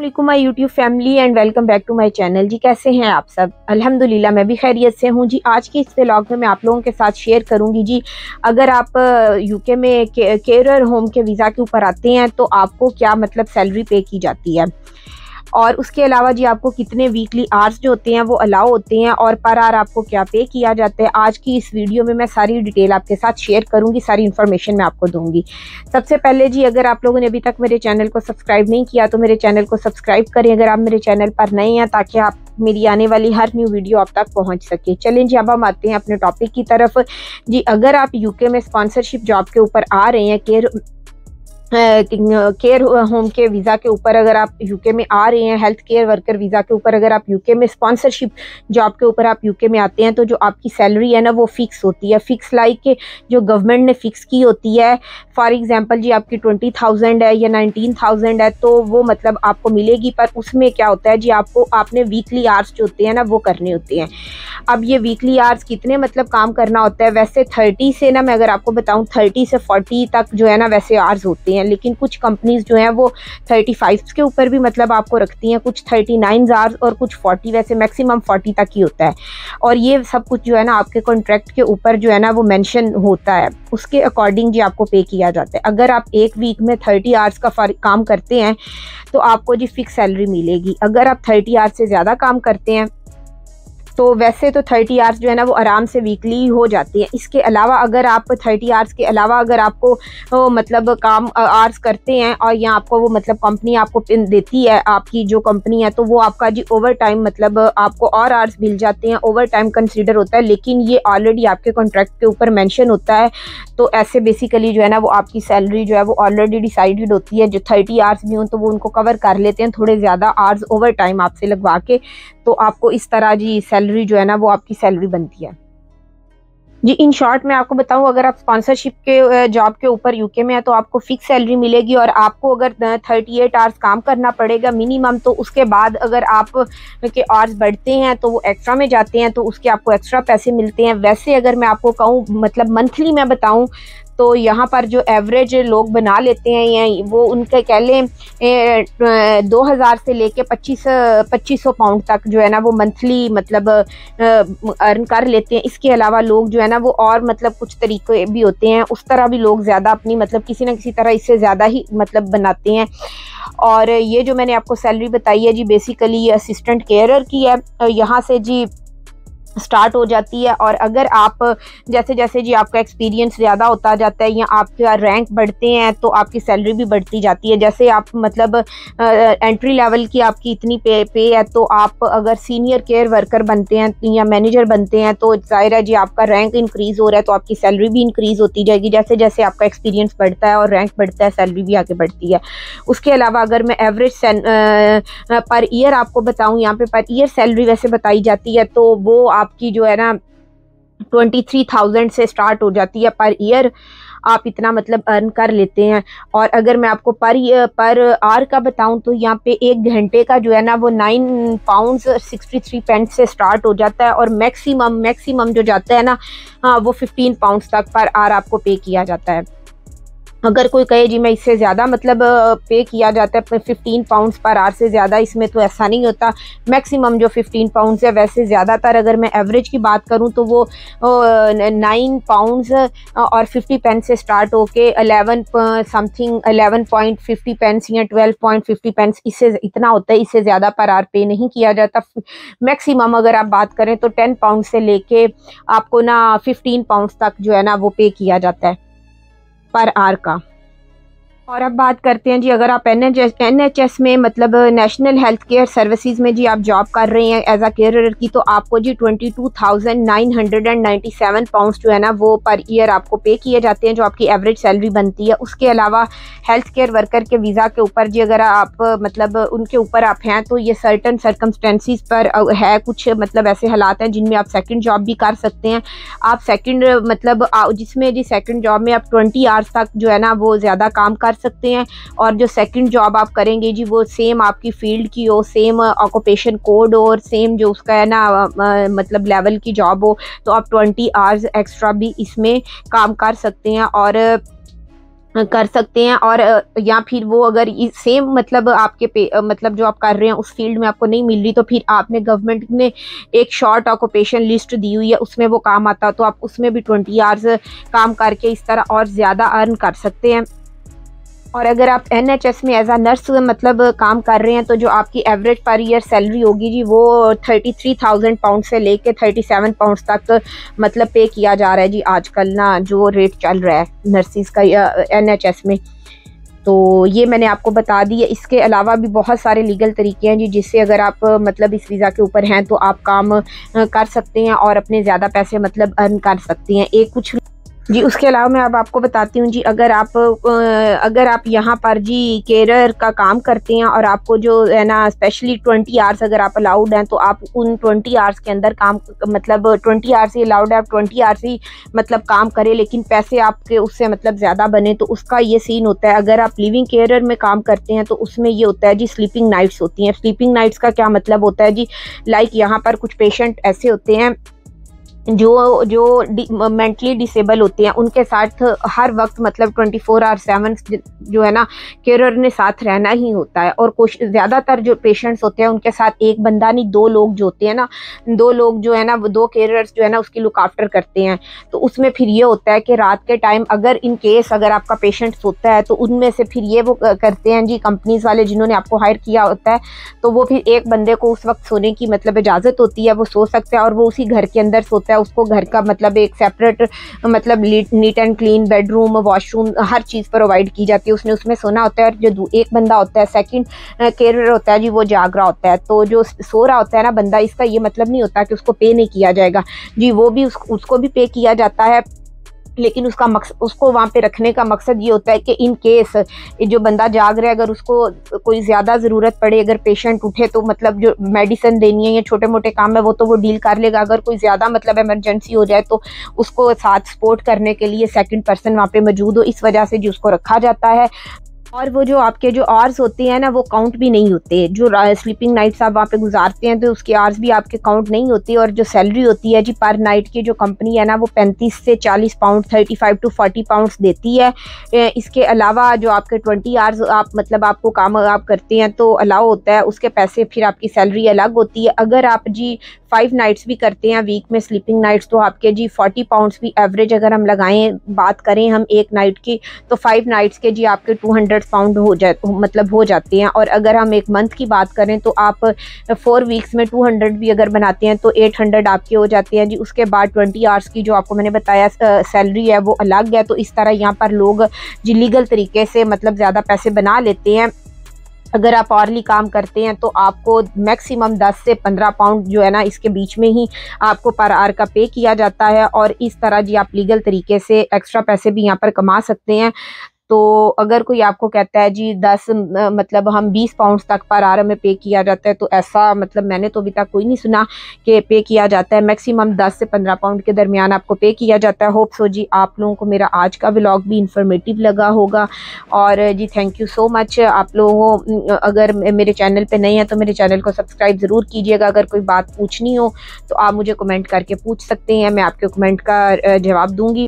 अस्सलामुअलैकुम my YouTube family and welcome back to my channel. जी कैसे हैं आप सब? अल्हम्दुलिल्लाह मैं भी खैरियत से हूँ जी। आज के इस व्लॉग में मैं आप लोगों के साथ शेयर करूँगी जी, अगर आप यूके में केयर होम के वीज़ा के ऊपर आते हैं तो आपको क्या मतलब सैलरी पे की जाती है, और उसके अलावा जी आपको कितने वीकली आवर्स जो होते हैं वो अलाउ होते हैं, और पर आवर आपको क्या पे किया जाता है। आज की इस वीडियो में मैं सारी डिटेल आपके साथ शेयर करूंगी, सारी इन्फॉर्मेशन मैं आपको दूंगी। सबसे पहले जी, अगर आप लोगों ने अभी तक मेरे चैनल को सब्सक्राइब नहीं किया तो मेरे चैनल को सब्सक्राइब करें अगर आप मेरे चैनल पर नए हैं, ताकि आप मेरी आने वाली हर न्यू वीडियो आप तक पहुंच सके। चलें जी, अब हम आते हैं अपने टॉपिक की तरफ। जी, अगर आप यूके में स्पॉन्सरशिप जॉब के ऊपर आ रहे हैं, केयर होम के वीज़ा के ऊपर अगर आप यूके में आ रहे हैं, हेल्थ केयर वर्कर वीज़ा के ऊपर अगर आप यूके में स्पॉन्सरशिप जॉब के ऊपर आप यूके में आते हैं, तो जो आपकी सैलरी है ना वो फिक्स होती है। फिक्स लाइक जो गवर्नमेंट ने फिक्स की होती है। फॉर एग्जांपल जी, आपकी 20,000 है या 19,000 है तो वो मतलब आपको मिलेगी, पर उसमें क्या होता है जी, आपने वीकली आवर्स जो होते हैं ना वो करने होते हैं। अब ये वीकली आवर्स कितने मतलब काम करना होता है, वैसे 30 से ना, मैं अगर आपको बताऊं 30 से 40 तक जो है ना वैसे आवर्स होते हैं, लेकिन कुछ कंपनीज जो हैं वो 35 के ऊपर भी मतलब आपको रखती हैं, कुछ 39 आवर्स और कुछ 40, वैसे मैक्सिमम 40 तक ही होता है। और ये सब कुछ जो है ना आपके कॉन्ट्रैक्ट के ऊपर जो है ना वो मेंशन होता है, उसके अकॉर्डिंग जी आपको पे किया जाता है। अगर आप एक वीक में 30 आवर्स का काम करते हैं तो आपको जी फिक्स सैलरी मिलेगी। अगर आप 30 आवर्स से ज़्यादा काम करते हैं तो वैसे तो 30 आवर्स जो है ना वो आराम से वीकली हो जाती है। इसके अलावा अगर आप 30 आवर्स के अलावा अगर आपको मतलब काम आवर्स करते हैं और यहाँ आपको वो मतलब कंपनी आपको देती है, आपकी जो कंपनी है, तो वो आपका जी ओवर टाइम मतलब आपको और आवर्स मिल जाते हैं, ओवर टाइम कंसिडर होता है, लेकिन ये ऑलरेडी आपके कॉन्ट्रैक्ट के ऊपर मेंशन होता है। तो ऐसे बेसिकली जो है ना वो आपकी सैलरी जो है वो ऑलरेडी डिसाइडेड होती है। जो 30 आवर्स भी हों तो वो उनको कवर कर लेते हैं थोड़े ज़्यादा आवर्स ओवर टाइम आपसे लगवा के, तो आपको इस तरह जी सैलरी जो है ना वो आपकी सैलरी बनती है। जी, इन शॉर्ट मैं आपको बताऊं, अगर आप स्पॉन्सरशिप के जॉब के ऊपर यूके में है तो आपको फिक्स सैलरी मिलेगी, और आपको अगर 38 आवर्स काम करना पड़ेगा मिनिमम, तो उसके बाद अगर आप के आवर्स बढ़ते हैं तो वो एक्स्ट्रा में जाते हैं, तो उसके आपको एक्स्ट्रा पैसे मिलते हैं। वैसे अगर मैं आपको कहूँ मतलब मंथली मैं बताऊं तो यहाँ पर जो एवरेज लोग बना लेते हैं या वो उनके कह लें 2000 से लेके 2500 पाउंड तक जो है ना वो मंथली मतलब अर्न कर लेते हैं। इसके अलावा लोग जो है ना वो और मतलब कुछ तरीके भी होते हैं, उस तरह भी लोग ज़्यादा अपनी मतलब किसी न किसी तरह इससे ज़्यादा ही मतलब बनाते हैं। और ये जो मैंने आपको सैलरी बताई है जी, बेसिकली ये असिस्टेंट केयरर की है, यहाँ से जी स्टार्ट हो जाती है। और अगर आप जैसे जैसे जी आपका एक्सपीरियंस ज़्यादा होता जाता है या आपका रैंक बढ़ते हैं तो आपकी सैलरी भी बढ़ती जाती है। जैसे आप मतलब एंट्री लेवल की आपकी इतनी पे है, तो आप अगर सीनियर केयर वर्कर बनते हैं या मैनेजर बनते हैं तो जाहिर है जी आपका रैंक इंक्रीज़ हो रहा है तो आपकी सैलरी भी इंक्रीज़ होती जाएगी। जैसे जैसे आपका एक्सपीरियंस बढ़ता है और रैंक बढ़ता है, सैलरी भी आगे बढ़ती है। उसके अलावा अगर मैं एवरेज पर ईयर आपको बताऊँ, यहाँ पे पर ईयर सैलरी वैसे बताई जाती है, तो वो आपकी जो है ना 23,000 से स्टार्ट हो जाती है पर ईयर, आप इतना मतलब अर्न कर लेते हैं। और अगर मैं आपको पर आवर का बताऊं तो यहाँ पे 1 घंटे का जो है ना वो 9 पाउंड 63 पेंस से स्टार्ट हो जाता है, और मैक्सिमम जो जाता है ना वो 15 पाउंड तक पर आवर आपको पे किया जाता है। अगर कोई कहे जी मैं इससे ज़्यादा मतलब पे किया जाता है 15 पाउंड पर आवर से ज़्यादा, इसमें तो ऐसा नहीं होता। मैक्सिमम जो 15 पाउंड है, वैसे ज़्यादातर अगर मैं एवरेज की बात करूं तो वो 9 पाउंड और 50 पेंस से स्टार्ट होके 11.50 पेंस या 12.50 पेंस, इससे इतना होता है। इससे ज़्यादा पर आवर पे नहीं किया जाता। मैक्सिमम अगर आप बात करें तो 10 पाउंड से लेके आपको ना 15 पाउंड तक जो है ना वो पे किया जाता है पर आवर का। और अब बात करते हैं जी, अगर आप NHS में मतलब नेशनल हेल्थ केयर सर्विसेज में जी आप जॉब कर रहे हैं एज अ केयरर की, तो आपको जी 22,997 पाउंड जो है ना वो पर ईयर आपको पे किए जाते हैं, जो आपकी एवरेज सैलरी बनती है। उसके अलावा हेल्थ केयर वर्कर के वीज़ा के ऊपर जी अगर आप मतलब उनके ऊपर आप हैं तो ये सर्टन सर्कमस्टेंसेस पर है, कुछ मतलब ऐसे हालात हैं जिनमें आप सेकंड जॉब भी कर सकते हैं। आप सेकंड मतलब जिसमें जी सेकंड जॉब में आप 20 आवर्स तक जो है ना वो ज़्यादा काम कर सकते हैं, और जो सेकंड जॉब आप करेंगे जी वो सेम आपकी फील्ड की हो, सेम ऑक्यूपेशन कोड हो, और सेम जो उसका है ना मतलब लेवल की जॉब हो, तो आप 20 आवर्स एक्स्ट्रा भी इसमें काम कर सकते हैं। और कर सकते हैं। और या फिर वो अगर सेम मतलब आपके मतलब जो आप कर रहे हैं उस फील्ड में आपको नहीं मिल रही, तो फिर आपने गवर्नमेंट ने एक शॉर्ट ऑक्यूपेशन लिस्ट दी हुई है, उसमें वो काम आता है, तो आप उसमें भी 20 आवर्स काम करके इस तरह और ज़्यादा अर्न कर सकते हैं। और अगर आप NHS में एज आ नर्स मतलब काम कर रहे हैं, तो जो आपकी एवरेज पर ईयर सैलरी होगी जी वो 33,000 पाउंड से लेके 37 पाउंड तक मतलब पे किया जा रहा है जी आजकल ना, जो रेट चल रहा है नर्सिस का NHS में। तो ये मैंने आपको बता दी है। इसके अलावा भी बहुत सारे लीगल तरीके हैं जी, जिससे अगर आप मतलब इस वीज़ा के ऊपर हैं तो आप काम कर सकते हैं और अपने ज़्यादा पैसे मतलब अर्न कर सकते हैं। एक कुछ जी उसके अलावा मैं अब आपको बताती हूँ जी, अगर आप यहाँ पर जी केयर का काम करते हैं और आपको जो है ना स्पेशली 20 आवर्स अगर आप अलाउड हैं, तो आप उन 20 आवर्स के अंदर काम मतलब 20 आवर्स ही अलाउड है, आप 20 आवर्स ही मतलब काम करें, लेकिन पैसे आपके उससे मतलब ज़्यादा बने। तो उसका ये सीन होता है, अगर आप लिविंग केयर में काम करते हैं तो उसमें ये होता है जी स्लीपिंग नाइट्स होती हैं। स्लीपिंग नाइट्स का क्या मतलब होता है जी, लाइक यहाँ पर कुछ पेशेंट ऐसे होते हैं जो मेंटली डिसेबल होते हैं, उनके साथ हर वक्त मतलब 24/7 जो है ना केयर ने साथ रहना ही होता है। और कुछ ज़्यादातर जो पेशेंट्स होते हैं उनके साथ एक बंदा नहीं, 2 लोग जो होते हैं ना, 2 लोग जो है ना, 2 केयरर्स जो है ना उसकी लुक आफ्टर करते हैं। तो उसमें फिर ये होता है कि रात के टाइम अगर इन केस अगर आपका पेशेंट सोता है, तो उनमें से फिर ये वो करते हैं जी कंपनीज वाले जिन्होंने आपको हायर किया होता है, तो वो फिर एक बंदे को उस वक्त सोने की मतलब इजाज़त होती है, वो सो सकता है और वो उसी घर के अंदर सोता है। उसको घर का मतलब एक सेपरेट मतलब neat and clean bedroom, washroom, her cheese provide की जाती है। उसने उसमें सोना होता है। और जो एक बंदा होता है सेकंड केयर होता है जी, वो जाग रहा होता है। तो जो सो रहा होता है ना बंदा, इसका ये मतलब नहीं होता कि उसको पे नहीं किया जाएगा जी, वो भी उसको भी पे किया जाता है, लेकिन उसको वहाँ पे रखने का मकसद ये होता है कि इन केस जो बंदा जाग रहा है, अगर उसको कोई ज़्यादा ज़रूरत पड़े, अगर पेशेंट उठे तो मतलब जो मेडिसिन देनी है या छोटे मोटे काम है वो तो वो डील कर लेगा। अगर कोई ज़्यादा मतलब इमरजेंसी हो जाए तो उसको साथ सपोर्ट करने के लिए सेकंड पर्सन वहाँ पे मौजूद हो, इस वजह से जी उसको रखा जाता है। और वो जो आपके जो आवर्स होते हैं ना वो काउंट भी नहीं होते। जो स्लीपिंग नाइट्स आप वहाँ पे गुजारते हैं तो उसके आवर्स भी आपके काउंट नहीं होती। और जो सैलरी होती है जी पर नाइट की, जो कंपनी है ना वो 35 से 40 पाउंड 35 to 40 पाउंड्स देती है। इसके अलावा जो आपके 20 आवर्स आप मतलब आपको काम आप करते हैं तो अलाउ होता है, उसके पैसे फिर आपकी सैलरी अलग होती है। अगर आप जी 5 नाइट्स भी करते हैं वीक में स्लीपिंग नाइट्स, तो आपके जी 40 पाउंड्स भी एवरेज अगर हम लगाएं बात करें हम एक नाइट की, तो 5 नाइट्स के जी आपके 200 पाउंड हो जाते हैं। और अगर हम एक मंथ की बात करें तो आप 4 वीक्स में 200 भी अगर बनाते हैं तो 800 आपके हो जाते हैं जी। उसके बाद 20 आवर्स की जो आपको मैंने बताया सैलरी है वो अलग है। तो इस तरह यहाँ पर लोग जी लीगल तरीके से मतलब ज़्यादा पैसे बना लेते हैं। अगर आप औरली काम करते हैं तो आपको मैक्सिमम 10 से 15 पाउंड जो है ना इसके बीच में ही आपको पर आवर का पे किया जाता है। और इस तरह जी आप लीगल तरीके से एक्स्ट्रा पैसे भी यहाँ पर कमा सकते हैं। तो अगर कोई आपको कहता है जी 10 मतलब हम 20 पाउंड तक पर आवर में पे किया जाता है, तो ऐसा मतलब मैंने तो अभी तक कोई नहीं सुना कि पे किया जाता है। मैक्सिमम 10 से 15 पाउंड के दरमियान आपको पे किया जाता है। होप सो जी आप लोगों को मेरा आज का व्लॉग भी इंफॉर्मेटिव लगा होगा। और जी थैंक यू सो मच। आप लोगों अगर मेरे चैनल पे नए हैं तो मेरे चैनल को सब्सक्राइब ज़रूर कीजिएगा। अगर कोई बात पूछनी हो तो आप मुझे कमेंट करके पूछ सकते हैं, मैं आपके कमेंट का जवाब दूँगी।